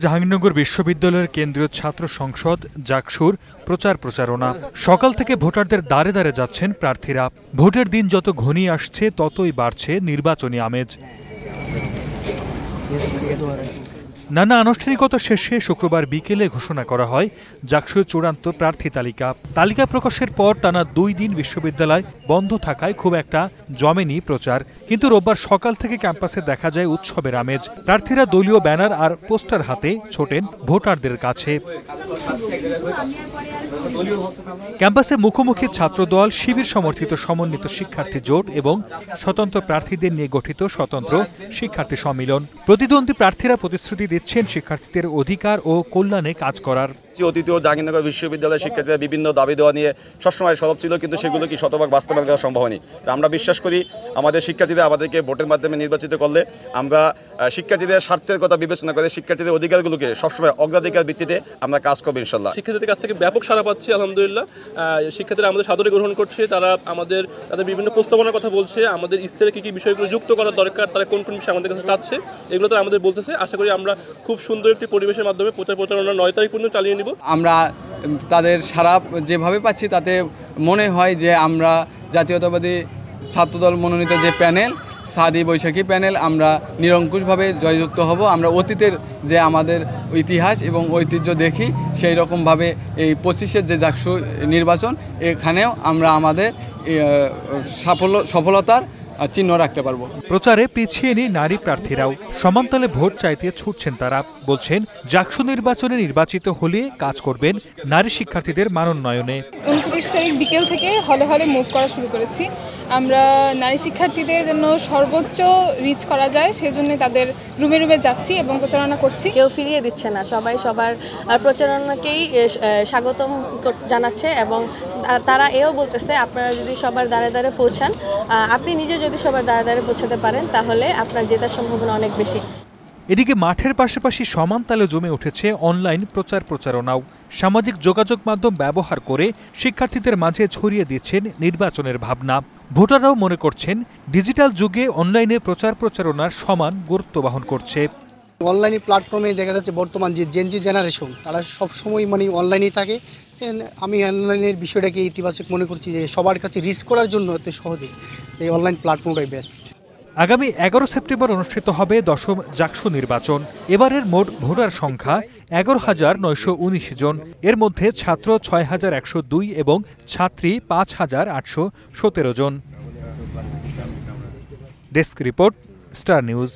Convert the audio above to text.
জাহাঙ্গীরনগর বিশ্ববিদ্যালয়ের কেন্দ্রীয় ছাত্র সংসদ জাকসুর প্রচার প্রচারণা। সকাল থেকে ভোটারদের দ্বারে দ্বারে যাচ্ছেন প্রার্থীরা। ভোটের দিন যত ঘনিয়ে আসছে ততই বাড়ছে নির্বাচনী আমেজ। নানা আনুষ্ঠানিকতা শেষে শুক্রবার বিকেলে ঘোষণা করা হয় জাকসুর চূড়ান্ত প্রার্থী তালিকা প্রকাশের পর টানা 2 দিন বিশ্ববিদ্যালয় বন্ধ থাকায় খুব একটা জমেনি প্রচার। কিন্তু রোববার সকাল থেকে ক্যাম্পাসে দেখা যায় উৎসবের আমেজ। প্রার্থীরা দলীয় ব্যানার আর পোস্টার হাতে ছোটেন ভোটারদের কাছে। ক্যাম্পাসে মুখোমুখি ছাত্রদল, শিবির সমর্থিত সমন্বিত শিক্ষার্থী জোট এবং স্বতন্ত্র প্রার্থীদের নিয়ে গঠিত স্বতন্ত্র শিক্ষার্থী সম্মিলন। প্রতিদ্বন্দ্বী প্রার্থীরা প্রতিশ্রুতি দিচ্ছেন শিক্ষার্থীদের অধিকার ও কল্যাণে কাজ করার। অতীতেও জাহাঙ্গীরনগর বিশ্ববিদ্যালয়ের শিক্ষার্থীরা বিভিন্ন দাবি দেওয়া নিয়ে সবসময় সরব ছিল, কিন্তু সেগুলো কি শতভাগ বাস্তবায়ন করা সম্ভব হয়নি। আমরা বিশ্বাস করি আমাদের শিক্ষার্থীরা আমাদেরকে ভোটের মাধ্যমে নির্বাচিত করলে আমরা শিক্ষার্থীদের স্বার্থের কথা বিবেচনা করে শিক্ষার্থীদের অধিকারগুলোকে সবসময় অগ্রাধিকার ভিত্তিতে আমরা কাজ করবো ইনশাল্লাহ। শিক্ষার্থীদের কাছ থেকে ব্যাপক সাড়া পাচ্ছি আলহামদুলিল্লাহ। শিক্ষার্থীরা আমাদের সাদরে গ্রহণ করছে, তারা তাদের বিভিন্ন প্রস্তাবনার কথা বলছে, আমাদের ইস্তেহারে কী কী বিষয়গুলো যুক্ত করা দরকার, তারা কোন কোন বিষয় আমাদের কাছে চাচ্ছে, এগুলো তারা আমাদের বলতেছে। আশা করি আমরা খুব সুন্দর একটি পরিবেশের মাধ্যমে প্রচারণা 9 তারিখ পর্যন্ত চালিয়ে নিব। আমরা তাদের সাড়া যেভাবে পাচ্ছি তাতে মনে হয় যে আমরা জাতীয়তাবাদী ছাত্রদল মনোনীত যে প্যানেল সাদি বৈশাখী প্যানেল আমরা নিরঙ্কুশভাবে জয়যুক্ত হব। আমরা অতীতের যে আমাদের ইতিহাস এবং ঐতিহ্য দেখি সেই রকমভাবে এই 25-এর যে জাকসু নির্বাচন এখানেও আমরা আমাদের সফলতার চিহ্ন রাখতে পারবো। প্রচারে পিছিয়ে নেই নারী প্রার্থীরাও। সমানতালে ভোট চাইতে ছুটছেন তারা। বলছেন জাকসু নির্বাচনে নির্বাচিত হলে কাজ করবেন নারী শিক্ষার্থীদের মানোন্নয়নে। 29 তারিখ বিকেল থেকে হলে হলে মুভ করা শুরু করেছি। আমরা নারী শিক্ষার্থীদের জন্য সর্বোচ্চ রিচ করা যায় সেজন্য তাদের রুমে রুমে যাচ্ছি এবং প্রচারণা করছি। কেউ ফিরিয়ে দিচ্ছে না, সবাই সবার প্রচারণাকেই স্বাগতম জানাচ্ছে এবং তারা এও বলতেছে আপনারা যদি সবার দ্বারে দ্বারে পৌঁছান, আপনি নিজে যদি সবার দ্বারে দ্বারে পৌঁছাতে পারেন তাহলে আপনার জেতার সম্ভাবনা অনেক বেশি। এদিকে মাঠের পাশাপাশি সমান তালে জমে উঠেছে অনলাইন প্রচারণাও। সামাজিক যোগাযোগ মাধ্যম ব্যবহার করে শিক্ষার্থীদের মাঝে ছড়িয়ে দিচ্ছেন নির্বাচনের ভাবনা। ভোটাররাও মনে করছেন ডিজিটাল যুগে অনলাইনে প্রচারণার সমান গুরুত্ব বহন করছে। অনলাইন প্ল্যাটফর্মে দেখা যাচ্ছে বর্তমান যে জেনজি জেনারেশন তারা সবসময় অনলাইনেই থাকে। আমি অনলাইনের বিষয়টাকে ইতিবাচক মনে করছি যে সবার কাছে রিচ করার জন্য এত সহজে এই অনলাইন প্ল্যাটফর্মটাই বেস্ট। আগামী 11 সেপ্টেম্বর অনুষ্ঠিত হবে 10ম জাকসু নির্বাচন। এবারের মোট ভোটার সংখ্যা 11,919 জন। এর মধ্যে ছাত্র 6,102 এবং ছাত্রী 5,817 জন। Desk report, star news.